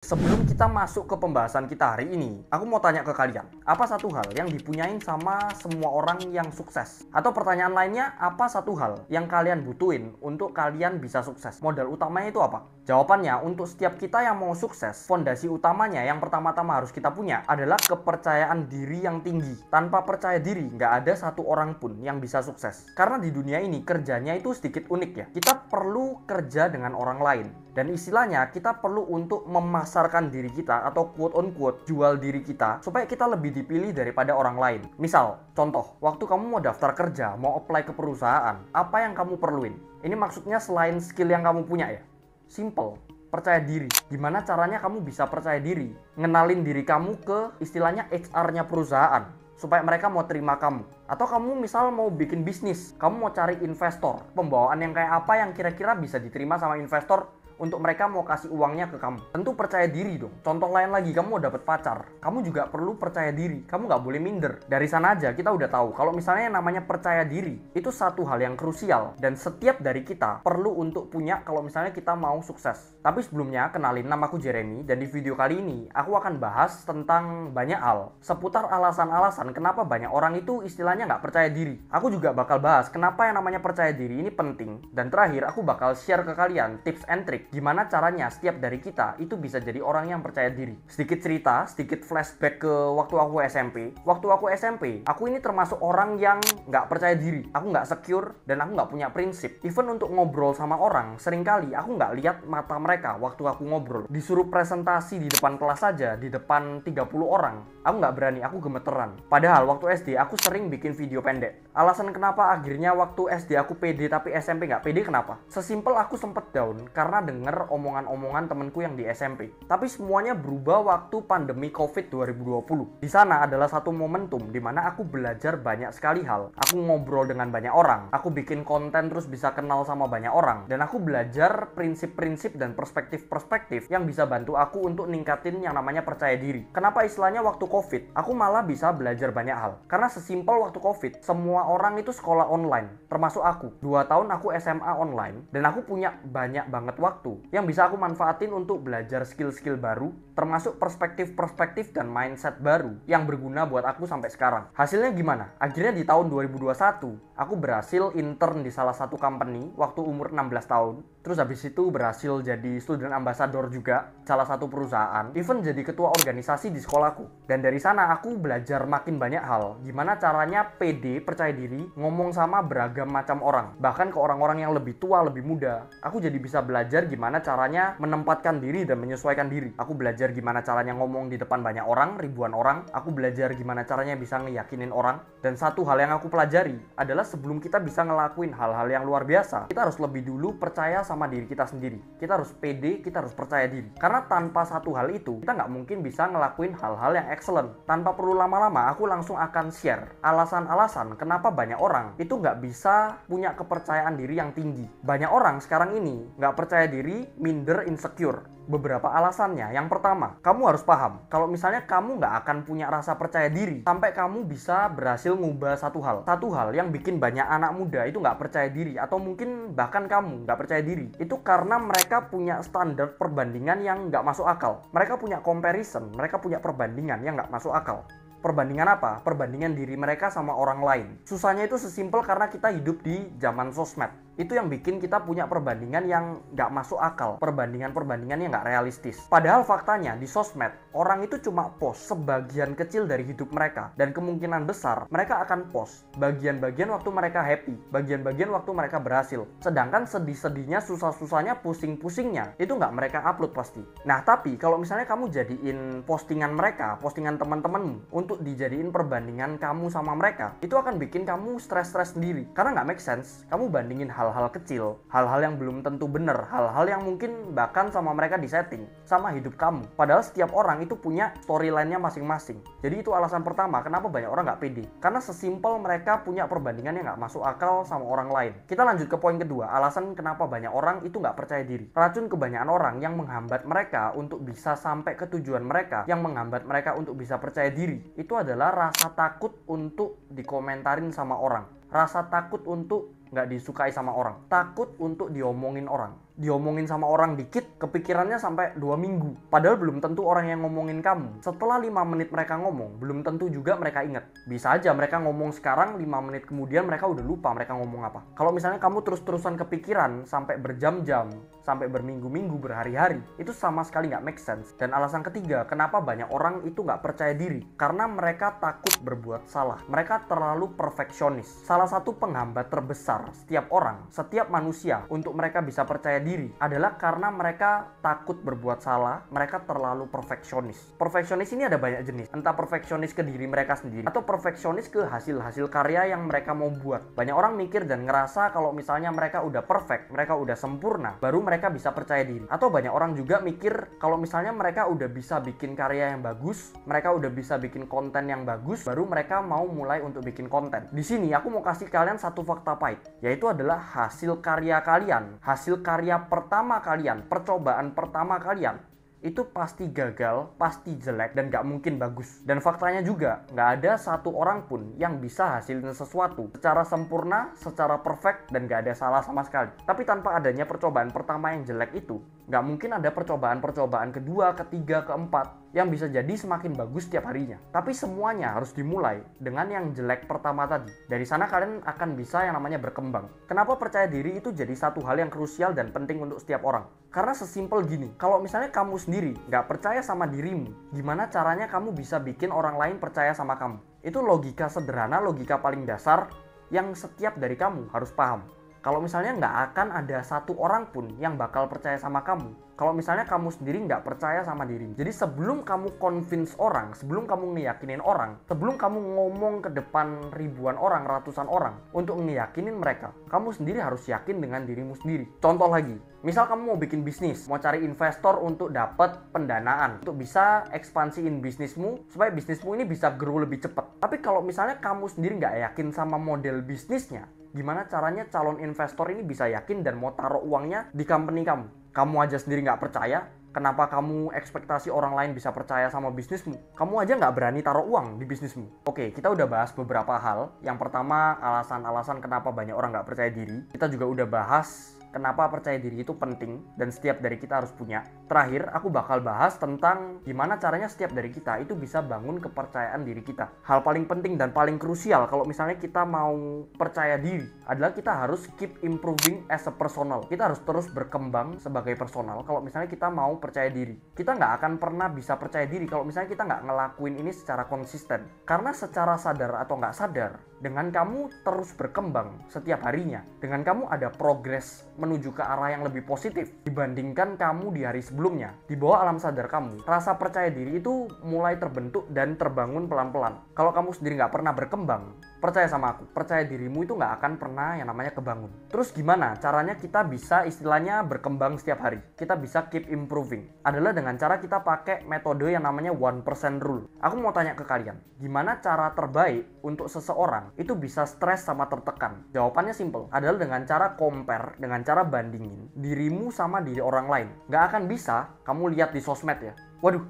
Sebelum kita masuk ke pembahasan kita hari ini, aku mau tanya ke kalian, apa satu hal yang dipunyain sama semua orang yang sukses? Atau pertanyaan lainnya, apa satu hal yang kalian butuhin untuk kalian bisa sukses? Modal utamanya itu apa? Jawabannya, untuk setiap kita yang mau sukses, fondasi utamanya yang pertama-tama harus kita punya adalah kepercayaan diri yang tinggi. Tanpa percaya diri, nggak ada satu orang pun yang bisa sukses. Karena di dunia ini, kerjanya itu sedikit unik ya. Kita perlu kerja dengan orang lain. Dan istilahnya kita perlu untuk memasarkan diri kita atau quote on quote jual diri kita supaya kita lebih dipilih daripada orang lain. Misal, contoh, waktu kamu mau daftar kerja, mau apply ke perusahaan, apa yang kamu perluin? Ini maksudnya selain skill yang kamu punya ya. Simple, percaya diri. Gimana caranya kamu bisa percaya diri? Ngenalin diri kamu ke istilahnya HR-nya perusahaan supaya mereka mau terima kamu. Atau kamu misal mau bikin bisnis, kamu mau cari investor, pembawaan yang kayak apa yang kira-kira bisa diterima sama investor untuk mereka mau kasih uangnya ke kamu. Tentu percaya diri dong. Contoh lain lagi, kamu mau dapet pacar, kamu juga perlu percaya diri. Kamu nggak boleh minder. Dari sana aja kita udah tahu kalau misalnya yang namanya percaya diri itu satu hal yang krusial dan setiap dari kita perlu untuk punya kalau misalnya kita mau sukses. Tapi sebelumnya, kenalin, namaku Jeremy dan di video kali ini aku akan bahas tentang banyak hal seputar alasan-alasan kenapa banyak orang itu istilahnya nggak percaya diri. Aku juga bakal bahas kenapa yang namanya percaya diri ini penting, dan terakhir aku bakal share ke kalian tips and trick gimana caranya setiap dari kita itu bisa jadi orang yang percaya diri. Sedikit cerita, sedikit flashback ke waktu aku SMP. Waktu aku SMP, aku ini termasuk orang yang nggak percaya diri. Aku nggak secure dan aku nggak punya prinsip. Even untuk ngobrol sama orang, seringkali aku nggak lihat mata mereka waktu aku ngobrol. Disuruh presentasi di depan kelas saja, di depan 30 orang, aku nggak berani, aku gemeteran. Padahal waktu SD aku sering bikin video pendek. Alasan kenapa akhirnya waktu SD aku pede tapi SMP nggak pede kenapa? Sesimpel aku sempet down karena denger omongan-omongan temenku yang di SMP. Tapi semuanya berubah waktu pandemi COVID 2020. Di sana adalah satu momentum di mana aku belajar banyak sekali hal. Aku ngobrol dengan banyak orang, aku bikin konten terus bisa kenal sama banyak orang, dan aku belajar prinsip-prinsip dan perspektif-perspektif yang bisa bantu aku untuk ningkatin yang namanya percaya diri. Kenapa istilahnya waktu COVID aku malah bisa belajar banyak hal? Karena sesimpel waktu COVID semua orang itu sekolah online, termasuk aku. 2 tahun aku SMA online dan aku punya banyak banget waktu yang bisa aku manfaatin untuk belajar skill-skill baru, termasuk perspektif-perspektif dan mindset baru yang berguna buat aku sampai sekarang. Hasilnya gimana? Akhirnya di tahun 2021 aku berhasil intern di salah satu company waktu umur 16 tahun. Terus habis itu berhasil jadi student ambassador juga salah satu perusahaan, even jadi ketua organisasi di sekolahku. Dan dari sana aku belajar makin banyak hal, gimana caranya pede, percaya diri, ngomong sama beragam macam orang, bahkan ke orang-orang yang lebih tua, lebih muda. Aku jadi bisa belajar gimana caranya menempatkan diri dan menyesuaikan diri. Aku belajar gimana caranya ngomong di depan banyak orang, ribuan orang. Aku belajar gimana caranya bisa ngeyakinin orang. Dan satu hal yang aku pelajari adalah sebelum kita bisa ngelakuin hal-hal yang luar biasa, kita harus lebih dulu percaya sama diri kita sendiri. Kita harus pede, kita harus percaya diri. Karena tanpa satu hal itu, kita nggak mungkin bisa ngelakuin hal-hal yang excellent. Tanpa perlu lama-lama, aku langsung akan share alasan-alasan kenapa banyak orang itu nggak bisa punya kepercayaan diri yang tinggi. Banyak orang sekarang ini nggak percaya diri, minder, insecure. Beberapa alasannya. Yang pertama, kamu harus paham kalau misalnya kamu nggak akan punya rasa percaya diri sampai kamu bisa berhasil ngubah satu hal. Satu hal yang bikin banyak anak muda itu nggak percaya diri, atau mungkin bahkan kamu nggak percaya diri, itu karena mereka punya standar perbandingan yang nggak masuk akal. Mereka punya comparison, mereka punya perbandingan yang nggak masuk akal. Perbandingan apa? Perbandingan diri mereka sama orang lain. Susahnya itu sesimpel karena kita hidup di zaman sosmed. Itu yang bikin kita punya perbandingan yang nggak masuk akal. Perbandingan-perbandingan yang nggak realistis. Padahal faktanya di sosmed, orang itu cuma post sebagian kecil dari hidup mereka. Dan kemungkinan besar mereka akan post bagian-bagian waktu mereka happy, bagian-bagian waktu mereka berhasil. Sedangkan sedih-sedihnya, susah-susahnya, pusing-pusingnya, itu nggak mereka upload pasti. Nah tapi kalau misalnya kamu jadiin postingan mereka, postingan teman-temanmu, untuk dijadiin perbandingan kamu sama mereka, itu akan bikin kamu stres-stres sendiri. Karena nggak make sense kamu bandingin hal-hal kecil, hal-hal yang belum tentu bener, hal-hal yang mungkin bahkan sama mereka disetting sama hidup kamu. Padahal setiap orang itu punya storyline-nya masing-masing. Jadi itu alasan pertama kenapa banyak orang nggak pede. Karena sesimpel mereka punya perbandingan yang nggak masuk akal sama orang lain. Kita lanjut ke poin kedua, alasan kenapa banyak orang itu nggak percaya diri. Racun kebanyakan orang yang menghambat mereka untuk bisa sampai ke tujuan mereka, yang menghambat mereka untuk bisa percaya diri, itu adalah rasa takut untuk dikomentarin sama orang. Rasa takut untuk nggak disukai sama orang, takut untuk diomongin orang. diomongin sama orang dikit, kepikirannya sampai 2 minggu. Padahal belum tentu orang yang ngomongin kamu, setelah 5 menit mereka ngomong, belum tentu juga mereka ingat. Bisa aja mereka ngomong sekarang, 5 menit kemudian mereka udah lupa mereka ngomong apa. Kalau misalnya kamu terus-terusan kepikiran sampai berjam-jam, sampai berminggu-minggu, berhari-hari, itu sama sekali nggak make sense. Dan alasan ketiga, kenapa banyak orang itu nggak percaya diri? Karena mereka takut berbuat salah. Mereka terlalu perfeksionis. Salah satu penghambat terbesar setiap orang, setiap manusia untuk mereka bisa percaya diri adalah karena mereka takut berbuat salah, mereka terlalu perfeksionis. Perfeksionis ini ada banyak jenis, entah perfeksionis ke diri mereka sendiri atau perfeksionis ke hasil-hasil karya yang mereka mau buat. Banyak orang mikir dan ngerasa kalau misalnya mereka udah perfect, mereka udah sempurna, baru mereka bisa percaya diri. Atau banyak orang juga mikir kalau misalnya mereka udah bisa bikin karya yang bagus, mereka udah bisa bikin konten yang bagus, baru mereka mau mulai untuk bikin konten. Di sini aku mau kasih kalian satu fakta pahit, yaitu adalah hasil karya kalian, hasil karya pertama kalian, percobaan pertama kalian itu pasti gagal, pasti jelek, dan gak mungkin bagus. Dan faktanya juga, gak ada satu orang pun yang bisa hasilin sesuatu secara sempurna, secara perfect, dan gak ada salah sama sekali. Tapi tanpa adanya percobaan pertama yang jelek itu, gak mungkin ada percobaan-percobaan kedua, ketiga, keempat yang bisa jadi semakin bagus setiap harinya. Tapi semuanya harus dimulai dengan yang jelek pertama tadi. Dari sana kalian akan bisa yang namanya berkembang. Kenapa percaya diri itu jadi satu hal yang krusial dan penting untuk setiap orang? Karena sesimpel gini, kalau misalnya kamu sendiri nggak percaya sama dirimu, gimana caranya kamu bisa bikin orang lain percaya sama kamu? Itu logika sederhana, logika paling dasar yang setiap dari kamu harus paham. Kalau misalnya nggak akan ada satu orang pun yang bakal percaya sama kamu, kalau misalnya kamu sendiri nggak percaya sama dirimu. Jadi sebelum kamu convince orang, sebelum kamu ngeyakinin orang, sebelum kamu ngomong ke depan ribuan orang, ratusan orang untuk ngeyakinin mereka, kamu sendiri harus yakin dengan dirimu sendiri. Contoh lagi, misal kamu mau bikin bisnis, mau cari investor untuk dapat pendanaan, untuk bisa ekspansiin bisnismu, supaya bisnismu ini bisa grow lebih cepat. Tapi kalau misalnya kamu sendiri nggak yakin sama model bisnisnya, gimana caranya calon investor ini bisa yakin dan mau taruh uangnya di company kamu? Kamu aja sendiri nggak percaya, kenapa kamu ekspektasi orang lain bisa percaya sama bisnismu? Kamu aja nggak berani taruh uang di bisnismu. Oke, kita udah bahas beberapa hal. Yang pertama, alasan-alasan kenapa banyak orang nggak percaya diri. Kita juga udah bahas kenapa percaya diri itu penting dan setiap dari kita harus punya. Terakhir, aku bakal bahas tentang gimana caranya setiap dari kita itu bisa bangun kepercayaan diri kita. Hal paling penting dan paling krusial kalau misalnya kita mau percaya diri adalah kita harus keep improving as a personal. Kita harus terus berkembang sebagai personal kalau misalnya kita mau percaya diri. Kita nggak akan pernah bisa percaya diri kalau misalnya kita nggak ngelakuin ini secara konsisten. Karena secara sadar atau nggak sadar, dengan kamu terus berkembang setiap harinya, dengan kamu ada progres menuju ke arah yang lebih positif dibandingkan kamu di hari sebelumnya, di bawah alam sadar kamu, rasa percaya diri itu mulai terbentuk dan terbangun pelan-pelan. Kalau kamu sendiri nggak pernah berkembang, percaya sama aku, percaya dirimu itu nggak akan pernah yang namanya kebangun. Terus gimana caranya kita bisa istilahnya berkembang setiap hari? Kita bisa keep improving. Adalah dengan cara kita pakai metode yang namanya 1% rule. Aku mau tanya ke kalian, gimana cara terbaik untuk seseorang itu bisa stres sama tertekan? Jawabannya simple, adalah dengan cara compare, dengan cara bandingin dirimu sama diri orang lain. Nggak akan bisa kamu lihat di sosmed ya, waduh,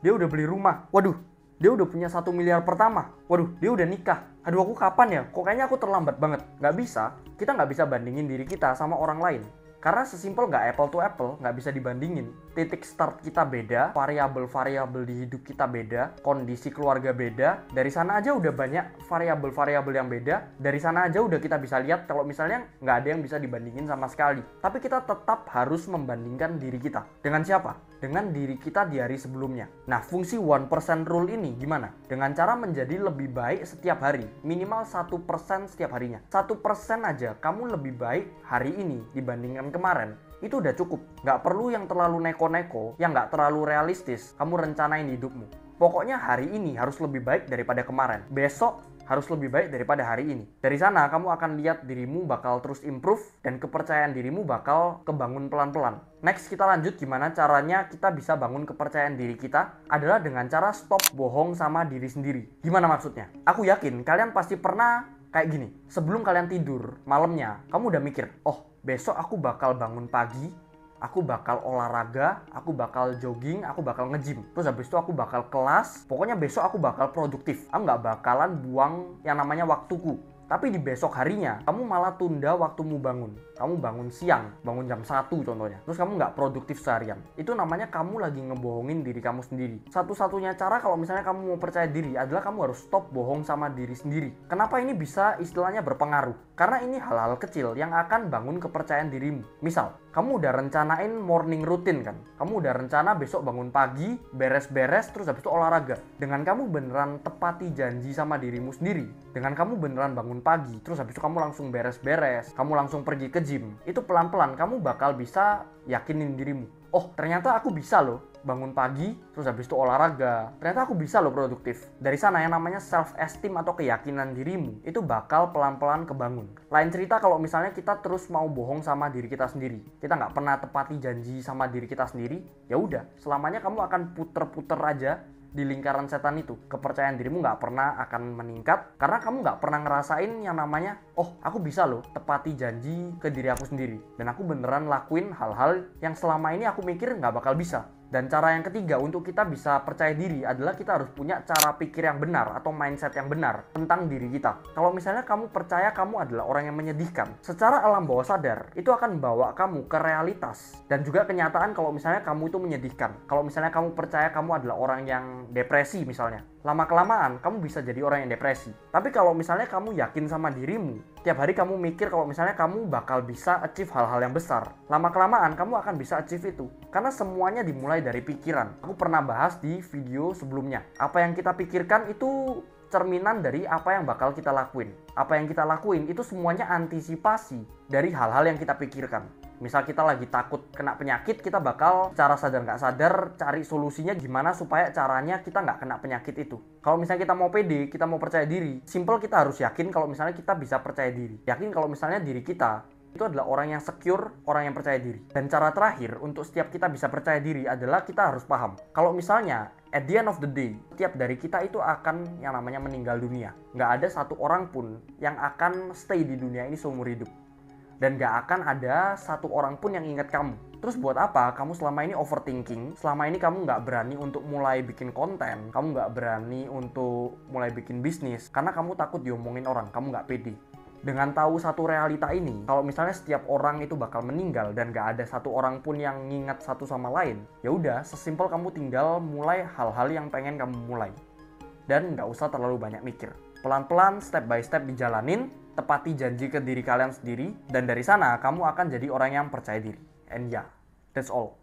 dia udah beli rumah, waduh, dia udah punya 1 miliar pertama, waduh, dia udah nikah, aduh aku kapan ya, kok kayaknya aku terlambat banget. Nggak bisa, kita nggak bisa bandingin diri kita sama orang lain. Karena sesimpel nggak apple to apple, nggak bisa dibandingin. Titik start kita beda, variabel-variabel di hidup kita beda, kondisi keluarga beda. Dari sana aja udah banyak variabel-variabel yang beda. Dari sana aja udah kita bisa lihat kalau misalnya nggak ada yang bisa dibandingin sama sekali. Tapi kita tetap harus membandingkan diri kita. Dengan siapa? Dengan diri kita di hari sebelumnya. Nah, fungsi 1% rule ini gimana? Dengan cara menjadi lebih baik setiap hari. Minimal 1% setiap harinya. 1% aja kamu lebih baik hari ini dibandingkan kemarin, itu udah cukup. Nggak perlu yang terlalu neko-neko, yang nggak terlalu realistis kamu rencanain hidupmu. Pokoknya hari ini harus lebih baik daripada kemarin, besok harus lebih baik daripada hari ini. Dari sana kamu akan lihat dirimu bakal terus improve dan kepercayaan dirimu bakal kebangun pelan-pelan. Next, kita lanjut gimana caranya kita bisa bangun kepercayaan diri kita adalah dengan cara stop bohong sama diri sendiri. Gimana maksudnya? Aku yakin kalian pasti pernah kayak gini. Sebelum kalian tidur malamnya, kamu udah mikir, oh besok aku bakal bangun pagi, aku bakal olahraga, aku bakal jogging, aku bakal nge-gym. Terus habis itu aku bakal kelas, pokoknya besok aku bakal produktif. Aku nggak bakalan buang yang namanya waktuku. Tapi di besok harinya, kamu malah tunda waktumu bangun. Kamu bangun siang, bangun jam 1 contohnya. Terus kamu nggak produktif seharian. Itu namanya kamu lagi ngebohongin diri kamu sendiri. Satu-satunya cara kalau misalnya kamu mau percaya diri adalah kamu harus stop bohong sama diri sendiri. Kenapa ini bisa istilahnya berpengaruh? Karena ini hal-hal kecil yang akan bangun kepercayaan dirimu. Misal, kamu udah rencanain morning routine kan? Kamu udah rencana besok bangun pagi, beres-beres, terus habis itu olahraga. Dengan kamu beneran tepati janji sama dirimu sendiri. Dengan kamu beneran bangun pagi, terus habis itu kamu langsung beres-beres, kamu langsung pergi ke gym. Itu pelan-pelan kamu bakal bisa yakinin dirimu. Oh, ternyata aku bisa loh bangun pagi, terus habis itu olahraga. Ternyata aku bisa loh produktif. Dari sana yang namanya self-esteem atau keyakinan dirimu, itu bakal pelan-pelan kebangun. Lain cerita kalau misalnya kita terus mau bohong sama diri kita sendiri. Kita nggak pernah tepati janji sama diri kita sendiri, ya udah, selamanya kamu akan puter-puter aja di lingkaran setan itu. Kepercayaan dirimu nggak pernah akan meningkat karena kamu nggak pernah ngerasain yang namanya, oh aku bisa loh tepati janji ke diri aku sendiri, dan aku beneran lakuin hal-hal yang selama ini aku mikir nggak bakal bisa. Dan cara yang ketiga untuk kita bisa percaya diri adalah kita harus punya cara pikir yang benar atau mindset yang benar tentang diri kita. Kalau misalnya kamu percaya kamu adalah orang yang menyedihkan, secara alam bawah sadar itu akan membawa kamu ke realitas dan juga kenyataan kalau misalnya kamu itu menyedihkan. Kalau misalnya kamu percaya kamu adalah orang yang depresi misalnya, lama-kelamaan kamu bisa jadi orang yang depresi. Tapi kalau misalnya kamu yakin sama dirimu, tiap hari kamu mikir kalau misalnya kamu bakal bisa achieve hal-hal yang besar, lama-kelamaan kamu akan bisa achieve itu. Karena semuanya dimulai dari pikiran. Aku pernah bahas di video sebelumnya. Apa yang kita pikirkan itu cerminan dari apa yang bakal kita lakuin. Apa yang kita lakuin itu semuanya antisipasi dari hal-hal yang kita pikirkan. Misal kita lagi takut kena penyakit, kita bakal secara sadar nggak sadar cari solusinya gimana supaya caranya kita nggak kena penyakit itu. Kalau misalnya kita mau pede, kita mau percaya diri, simple kita harus yakin kalau misalnya kita bisa percaya diri. Yakin kalau misalnya diri kita itu adalah orang yang secure, orang yang percaya diri. Dan cara terakhir untuk setiap kita bisa percaya diri adalah kita harus paham. Kalau misalnya at the end of the day, setiap dari kita itu akan yang namanya meninggal dunia. Nggak ada satu orang pun yang akan stay di dunia ini seumur hidup. Dan gak akan ada satu orang pun yang ingat kamu. Terus buat apa kamu selama ini overthinking? Selama ini kamu gak berani untuk mulai bikin konten, kamu gak berani untuk mulai bikin bisnis karena kamu takut diomongin orang, kamu gak pede. Dengan tahu satu realita ini, kalau misalnya setiap orang itu bakal meninggal dan gak ada satu orang pun yang ngingat satu sama lain, ya udah, sesimpel kamu tinggal mulai hal-hal yang pengen kamu mulai. Dan gak usah terlalu banyak mikir. Pelan-pelan, step by step dijalanin, tepati janji ke diri kalian sendiri, dan dari sana kamu akan jadi orang yang percaya diri. And yeah, that's all.